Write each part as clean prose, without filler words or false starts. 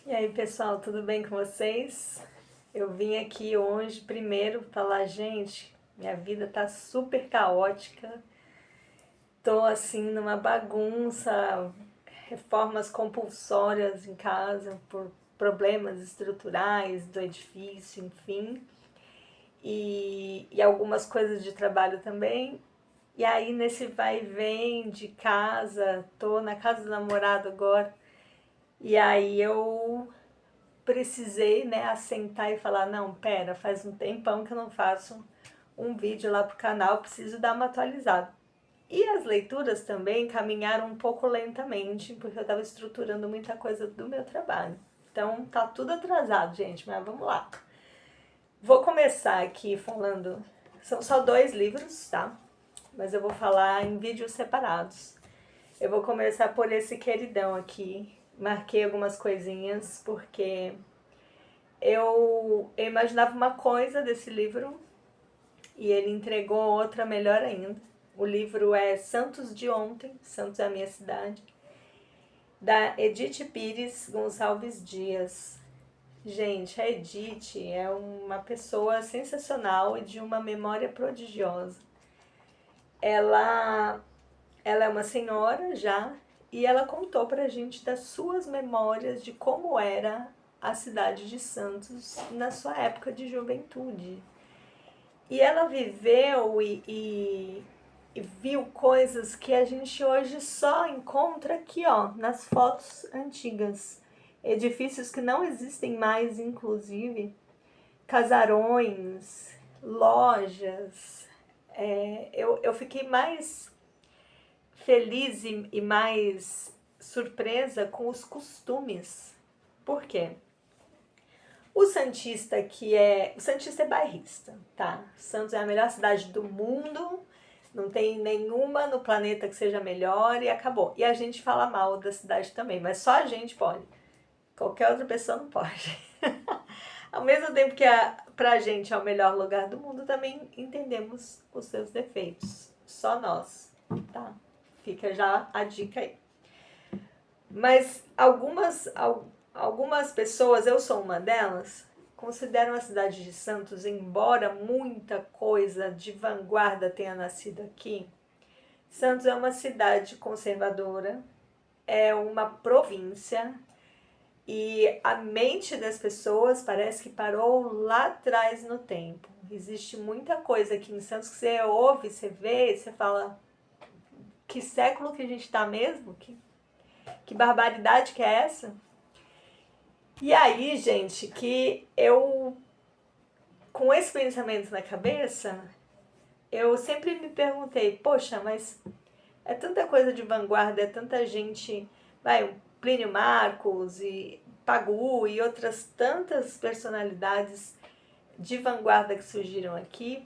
E aí, pessoal, tudo bem com vocês? Eu vim aqui hoje primeiro falar, gente, minha vida tá super caótica. Tô assim numa bagunça, reformas compulsórias em casa por problemas estruturais do edifício, enfim. E algumas coisas de trabalho também. E aí nesse vai e vem de casa, tô na casa do namorado agora. E aí eu precisei, né, assentar e falar, não, pera, faz um tempão que eu não faço um vídeo lá pro canal, preciso dar uma atualizada. E as leituras também caminharam um pouco lentamente, porque eu estava estruturando muita coisa do meu trabalho. Então tá tudo atrasado, gente, mas vamos lá. Vou começar aqui falando, são só 2 livros, tá? Mas eu vou falar em vídeos separados. Eu vou começar por esse queridão aqui. Marquei algumas coisinhas porque eu imaginava uma coisa desse livro e ele entregou outra melhor ainda. O livro é Santos de Ontem, Santos é a minha cidade, da Edith Pires Gonçalves Dias. Gente, a Edith é uma pessoa sensacional e de uma memória prodigiosa. Ela, ela é uma senhora já e ela contou pra gente das suas memórias de como era a cidade de Santos na sua época de juventude. E ela viveu e viu coisas que a gente hoje só encontra aqui, ó, nas fotos antigas. Edifícios que não existem mais, inclusive, casarões, lojas. Eu fiquei mais feliz e mais surpresa com os costumes. Por quê? O Santista é bairrista, tá? Santos é a melhor cidade do mundo, não tem nenhuma no planeta que seja melhor e acabou. E a gente fala mal da cidade também, mas só a gente pode. Qualquer outra pessoa não pode. Ao mesmo tempo que pra gente é o melhor lugar do mundo, também entendemos os seus defeitos. Só nós, tá? Fica já a dica aí. Mas algumas pessoas, eu sou uma delas, consideram a cidade de Santos, embora muita coisa de vanguarda tenha nascido aqui, Santos é uma cidade conservadora, é uma província e a mente das pessoas parece que parou lá atrás no tempo. Existe muita coisa aqui em Santos que você ouve, você vê e você fala, que século que a gente está mesmo? Que barbaridade que é essa? E aí, gente, que eu, com esse pensamento na cabeça, eu sempre me perguntei, poxa, mas é tanta coisa de vanguarda, é tanta gente, vai, o Plínio Marcos e Pagu e outras tantas personalidades de vanguarda que surgiram aqui.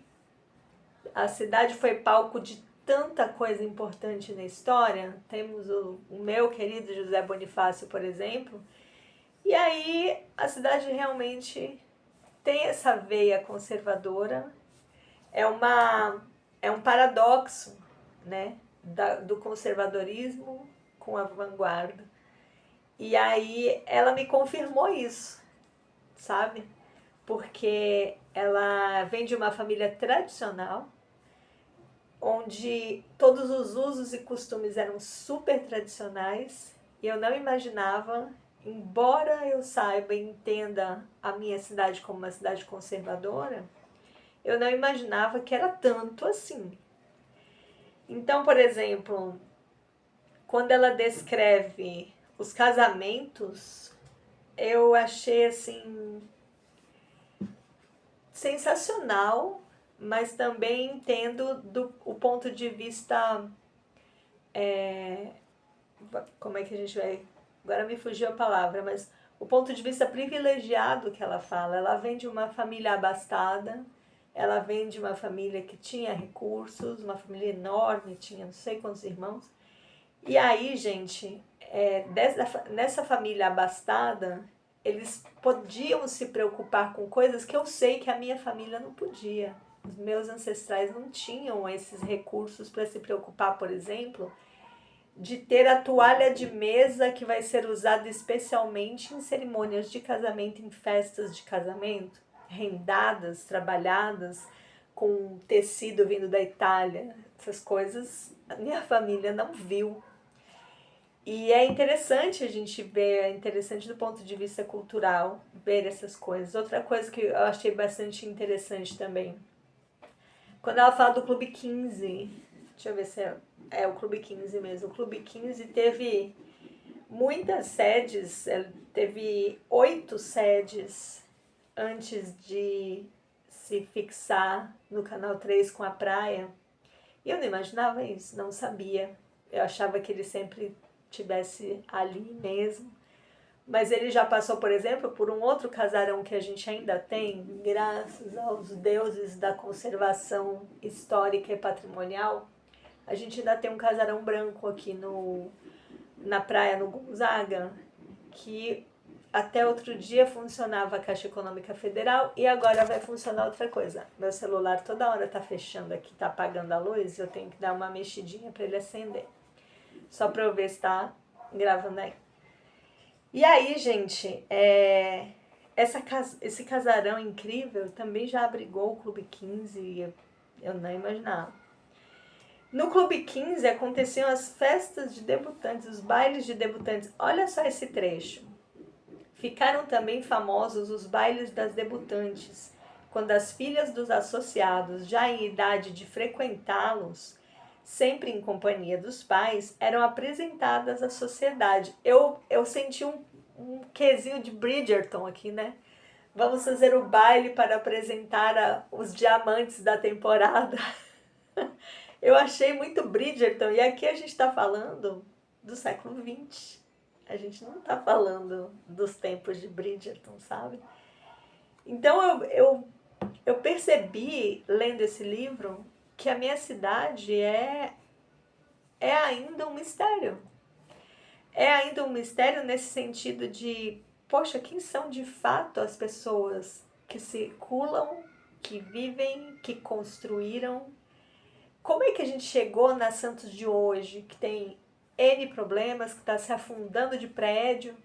A cidade foi palco de tanta coisa importante na história. Temos o meu querido José Bonifácio, por exemplo. E aí a cidade realmente tem essa veia conservadora, é um paradoxo, né, do conservadorismo com a vanguarda. E aí ela me confirmou isso, sabe? Porque ela vem de uma família tradicional, onde todos os usos e costumes eram super tradicionais, e eu não imaginava, embora eu saiba e entenda a minha cidade como uma cidade conservadora, eu não imaginava que era tanto assim. Então, por exemplo, quando ela descreve os casamentos, eu achei assim sensacional, mas também entendo o ponto de vista. Como é que a gente vai. Agora me fugiu a palavra, mas o ponto de vista privilegiado que ela fala. Ela vem de uma família abastada, ela vem de uma família que tinha recursos, uma família enorme, tinha não sei quantos irmãos. E aí, gente, nessa família abastada, eles podiam se preocupar com coisas que eu sei que a minha família não podia. Os meus ancestrais não tinham esses recursos para se preocupar, por exemplo, de ter a toalha de mesa que vai ser usada especialmente em cerimônias de casamento, em festas de casamento, rendadas, trabalhadas, com tecido vindo da Itália. Essas coisas a minha família não viu. E é interessante a gente ver, é interessante do ponto de vista cultural, ver essas coisas. Outra coisa que eu achei bastante interessante também, quando ela fala do Clube 15, deixa eu ver se é o Clube 15 mesmo. O Clube 15 teve muitas sedes, teve 8 sedes antes de se fixar no Canal 3 com a praia. E eu não imaginava isso, não sabia. Eu achava que ele sempre tivesse ali mesmo. Mas ele já passou, por exemplo, por um outro casarão que a gente ainda tem, graças aos deuses da conservação histórica e patrimonial. A gente ainda tem um casarão branco aqui na praia, no Gonzaga, que até outro dia funcionava a Caixa Econômica Federal e agora vai funcionar outra coisa. Meu celular toda hora tá fechando aqui, tá apagando a luz, eu tenho que dar uma mexidinha para ele acender. Só para eu ver se tá gravando aí. E aí, gente, esse casarão incrível também já abrigou o Clube 15, eu não imaginava. No Clube 15 aconteciam as festas de debutantes, os bailes de debutantes. Olha só esse trecho. Ficaram também famosos os bailes das debutantes, quando as filhas dos associados, já em idade de frequentá-los, sempre em companhia dos pais, eram apresentadas à sociedade. Eu senti um quesinho de Bridgerton aqui, né? Vamos fazer o baile para apresentar os diamantes da temporada. Eu achei muito Bridgerton, e aqui a gente está falando do século XX. A gente não está falando dos tempos de Bridgerton, sabe? Então eu percebi, lendo esse livro, que a minha cidade é ainda um mistério. É ainda um mistério nesse sentido de, poxa, quem são de fato as pessoas que circulam, que vivem, que construíram? Como é que a gente chegou na Santos de hoje, que tem N problemas, que está se afundando de prédio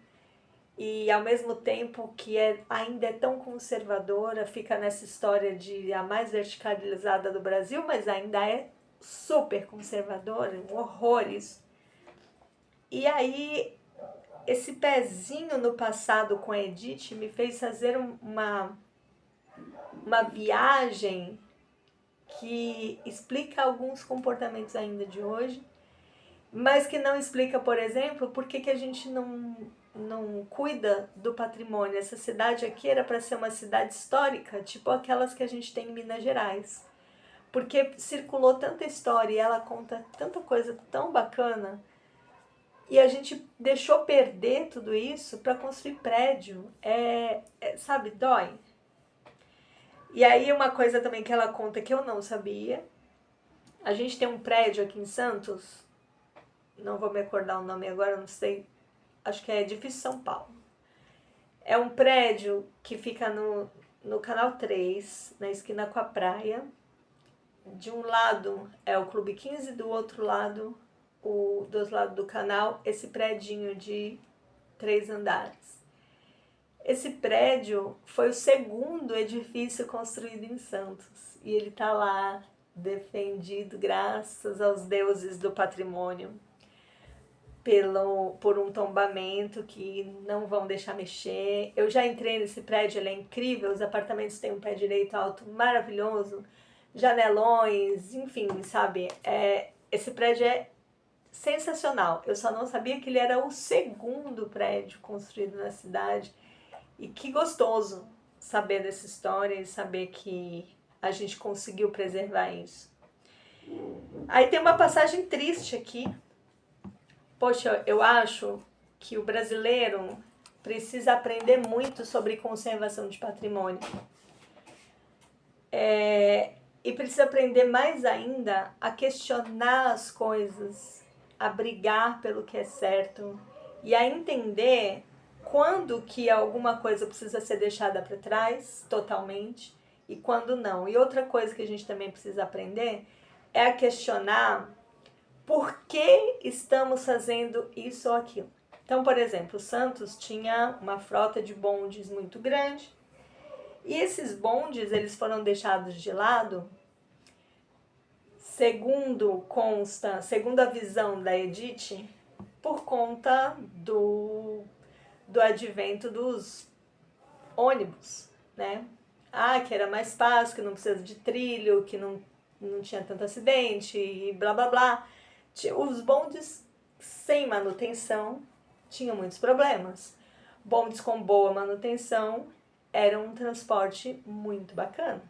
e ao mesmo tempo que ainda é tão conservadora, fica nessa história de a mais verticalizada do Brasil, mas ainda é super conservadora, um horror isso. E aí, esse pezinho no passado com a Edith me fez fazer uma viagem que explica alguns comportamentos ainda de hoje, mas que não explica, por exemplo, por que a gente não cuida do patrimônio. Essa cidade aqui era para ser uma cidade histórica, tipo aquelas que a gente tem em Minas Gerais, porque circulou tanta história e ela conta tanta coisa tão bacana, e a gente deixou perder tudo isso para construir prédio. Sabe, dói. E aí uma coisa também que ela conta que eu não sabia, a gente tem um prédio aqui em Santos, não vou me acordar o nome agora, não sei, acho que é Edifício São Paulo. É um prédio que fica no Canal 3, na esquina com a praia. De um lado é o Clube 15, do outro lado, dos lados do canal, esse predinho de 3 andares. Esse prédio foi o segundo edifício construído em Santos. E ele está lá, defendido graças aos deuses do patrimônio, por um tombamento que não vão deixar mexer. Eu já entrei nesse prédio, ele é incrível, os apartamentos têm um pé direito alto maravilhoso, janelões, enfim, sabe? Esse prédio é sensacional. Eu só não sabia que ele era o segundo prédio construído na cidade. E que gostoso saber dessa história e saber que a gente conseguiu preservar isso. Aí tem uma passagem triste aqui. Poxa, eu acho que o brasileiro precisa aprender muito sobre conservação de patrimônio. E precisa aprender mais ainda a questionar as coisas, a brigar pelo que é certo e a entender quando que alguma coisa precisa ser deixada para trás totalmente e quando não. E outra coisa que a gente também precisa aprender é a questionar por que estamos fazendo isso ou aquilo. Então, por exemplo, Santos tinha uma frota de bondes muito grande e esses bondes eles foram deixados de lado, segundo a visão da Edith, por conta do advento dos ônibus, né? Que era mais fácil, que não precisa de trilho, que não tinha tanto acidente e blá blá blá. Os bondes sem manutenção tinham muitos problemas. Bondes com boa manutenção eram um transporte muito bacana.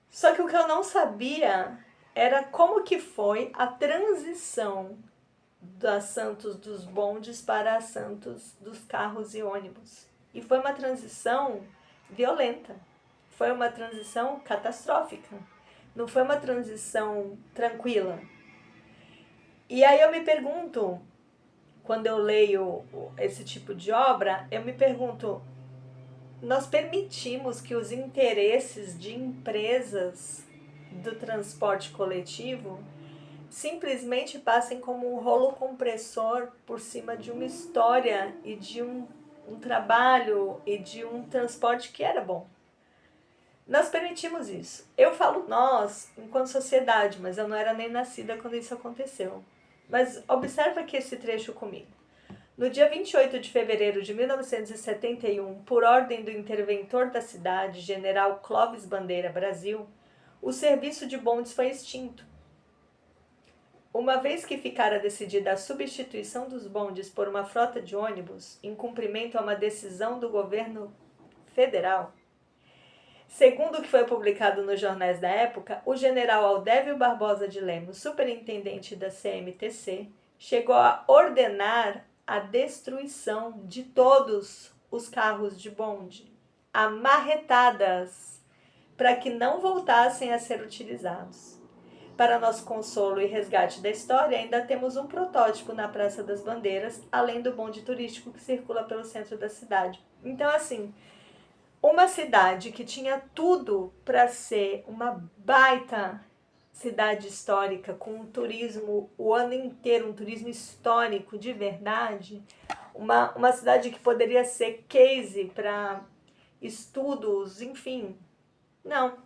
Só que o que eu não sabia era como que foi a transição da Santos dos bondes para a Santos dos carros e ônibus. E foi uma transição violenta. Foi uma transição catastrófica. Não foi uma transição tranquila. E aí eu me pergunto, quando eu leio esse tipo de obra, eu me pergunto, nós permitimos que os interesses de empresas do transporte coletivo simplesmente passem como um rolo compressor por cima de uma história e de um trabalho e de um transporte que era bom. Nós permitimos isso. Eu falo nós, enquanto sociedade, mas eu não era nem nascida quando isso aconteceu. Mas observa aqui esse trecho comigo. No dia 28 de fevereiro de 1971, por ordem do interventor da cidade, general Clóvis Bandeira Brasil, o serviço de bondes foi extinto. Uma vez que ficara decidida a substituição dos bondes por uma frota de ônibus, em cumprimento a uma decisão do governo federal, segundo o que foi publicado nos jornais da época, o general Aldévio Barbosa de Lemos, superintendente da CMTC, chegou a ordenar a destruição de todos os carros de bonde, amarretadas, para que não voltassem a ser utilizados. Para nosso consolo e resgate da história, ainda temos um protótipo na Praça das Bandeiras, além do bonde turístico que circula pelo centro da cidade. Então, assim, uma cidade que tinha tudo para ser uma baita cidade histórica, com um turismo o ano inteiro, um turismo histórico de verdade, uma cidade que poderia ser case para estudos, enfim. Não.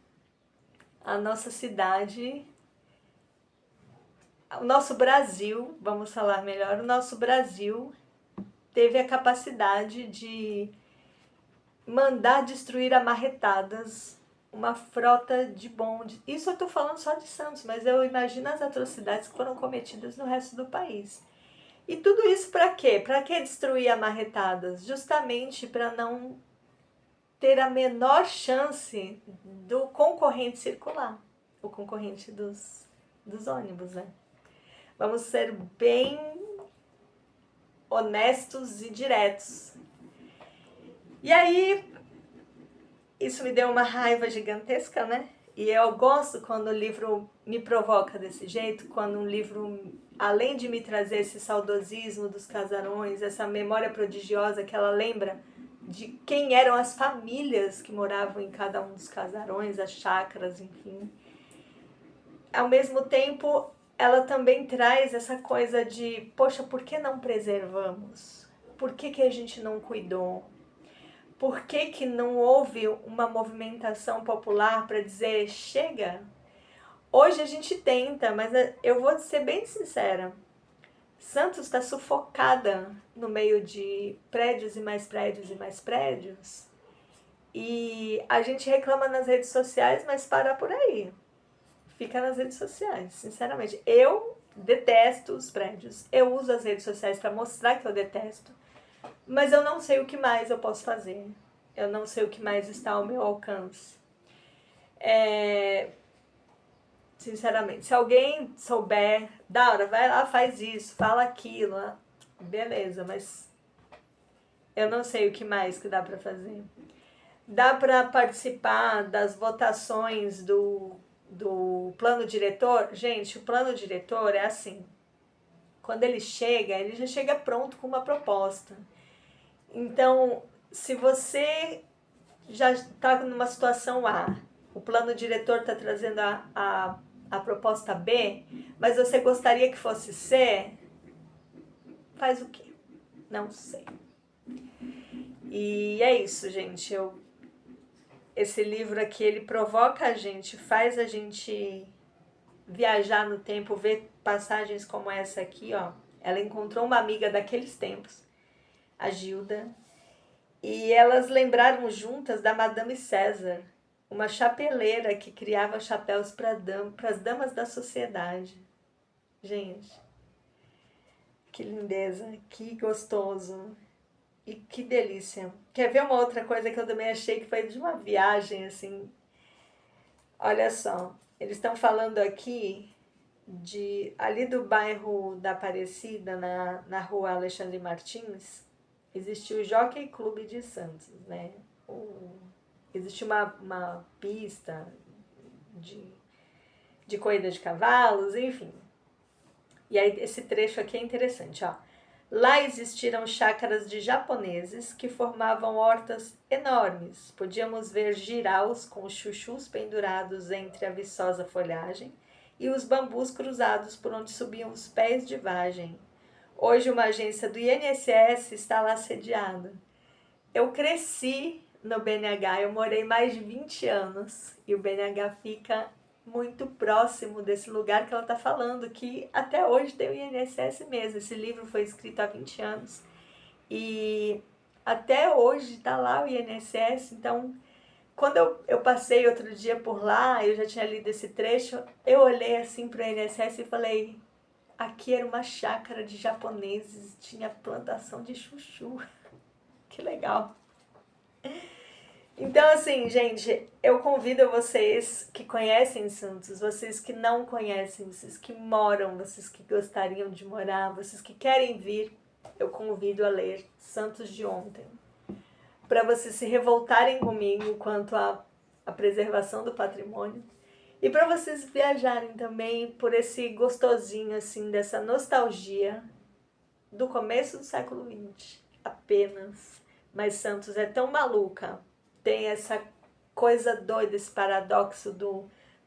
A nossa cidade, o nosso Brasil, vamos falar melhor, o nosso Brasil teve a capacidade de mandar destruir amarretadas uma frota de bonde. Isso eu estou falando só de Santos, mas eu imagino as atrocidades que foram cometidas no resto do país. E tudo isso para quê? Para que destruir amarretadas? Justamente para não ter a menor chance do concorrente circular, o concorrente dos ônibus, né? Vamos ser bem honestos e diretos. E aí, isso me deu uma raiva gigantesca, né? E eu gosto quando o livro me provoca desse jeito, quando um livro, além de me trazer esse saudosismo dos casarões, essa memória prodigiosa que ela lembra de quem eram as famílias que moravam em cada um dos casarões, as chácaras, enfim. Ao mesmo tempo, ela também traz essa coisa de, poxa, por que não preservamos? Por que a gente não cuidou? Por que não houve uma movimentação popular para dizer, chega? Hoje a gente tenta, mas eu vou ser bem sincera. Santos está sufocada no meio de prédios e mais prédios e mais prédios. E a gente reclama nas redes sociais, mas para por aí. Fica nas redes sociais, sinceramente. Eu detesto os prédios. Eu uso as redes sociais para mostrar que eu detesto. Mas eu não sei o que mais eu posso fazer. Eu não sei o que mais está ao meu alcance. Sinceramente, se alguém souber, Daura, vai lá, faz isso, fala aquilo, beleza, mas eu não sei o que mais que dá para fazer. Dá para participar das votações do plano diretor? Gente, o plano diretor é assim. Quando ele já chega pronto com uma proposta. Então, se você já está numa situação A, o plano diretor está trazendo a a proposta B, mas você gostaria que fosse C, faz o quê? Não sei. E é isso, gente. Esse livro aqui, ele provoca a gente, faz a gente viajar no tempo, ver passagens como essa aqui, ó. Ela encontrou uma amiga daqueles tempos, a Gilda, e elas lembraram juntas da Madame César, uma chapeleira que criava chapéus para as damas da sociedade. Gente, que lindeza, que gostoso e que delícia. Quer ver uma outra coisa que eu também achei que foi de uma viagem, assim? Olha só, eles estão falando aqui ali do bairro da Aparecida, na rua Alexandre Martins, existe o Jockey Clube de Santos, né? Existe uma pista de corrida de cavalos, enfim. E aí esse trecho aqui é interessante, ó. Lá existiram chácaras de japoneses que formavam hortas enormes. Podíamos ver jiraus com chuchus pendurados entre a viçosa folhagem e os bambus cruzados por onde subiam os pés de vagem. Hoje uma agência do INSS está lá sediada. Eu cresci no BNH, eu morei mais de 20 anos e o BNH fica muito próximo desse lugar que ela está falando, que até hoje tem o INSS mesmo. Esse livro foi escrito há 20 anos e até hoje está lá o INSS. Então, quando eu passei outro dia por lá, eu já tinha lido esse trecho, eu olhei assim para o INSS e falei, aqui era uma chácara de japoneses, tinha plantação de chuchu. Que legal! Então, assim, gente, eu convido vocês que conhecem Santos, vocês que não conhecem, vocês que moram, vocês que gostariam de morar, vocês que querem vir, eu convido a ler Santos de Ontem, para vocês se revoltarem comigo quanto à preservação do patrimônio e para vocês viajarem também por esse gostosinho, assim, dessa nostalgia do começo do século XX, apenas. Mas Santos é tão maluca, tem essa coisa doida, esse paradoxo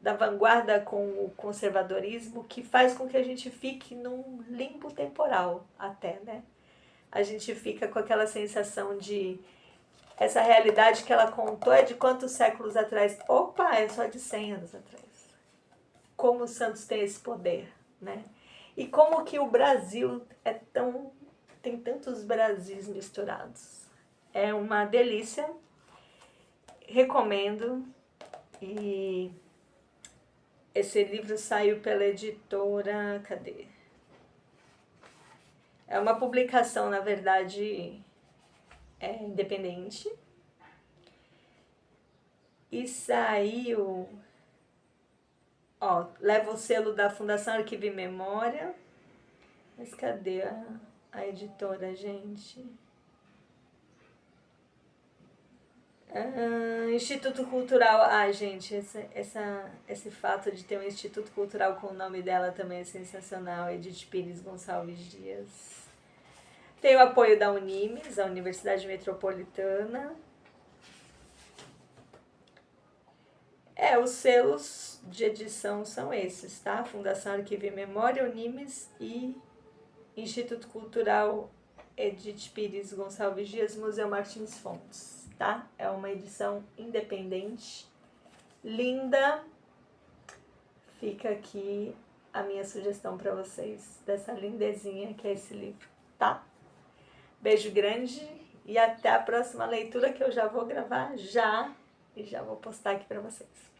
da vanguarda com o conservadorismo, que faz com que a gente fique num limbo temporal até, né? A gente fica com aquela sensação de essa realidade que ela contou é de quantos séculos atrás? Opa, é só de 100 anos atrás. Como o Santos tem esse poder, né? E como que o Brasil tem tantos Brasis misturados. É uma delícia. Recomendo. E esse livro saiu pela editora... Cadê? É uma publicação, na verdade, independente. E saiu... Ó, leva o selo da Fundação Arquivo e Memória. Mas cadê a editora, gente? Instituto Cultural. Ah, gente, esse fato de ter um Instituto Cultural com o nome dela também é sensacional. Edith Pires Gonçalves Dias. Tem o apoio da Unimes, a Universidade Metropolitana. Os selos de edição são esses, tá? Fundação Arquivo e Memória, Unimes e Instituto Cultural Edith Pires Gonçalves Dias, Museu Martins Fontes, tá? É uma edição independente, linda. Fica aqui a minha sugestão para vocês, dessa lindezinha que é esse livro, tá? Beijo grande e até a próxima leitura, que eu já vou gravar e já vou postar aqui para vocês.